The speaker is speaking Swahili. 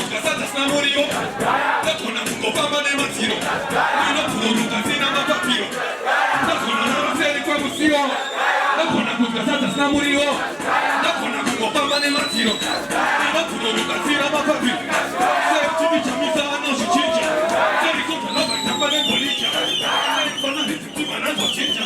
kudzasata sina muriwo ndakona kungofamba nemadziro ndinobhururuka sina mapapiro ndakona namuseri kwemusiwo ndakona kudzasata sina muriwo ndakona kungofamba nemadziro ndinobhururuka sina mapapiro sekuchiti chamisa anozvichinja serikota nobvaitamba nembolija serikona nezvitima nazvochinja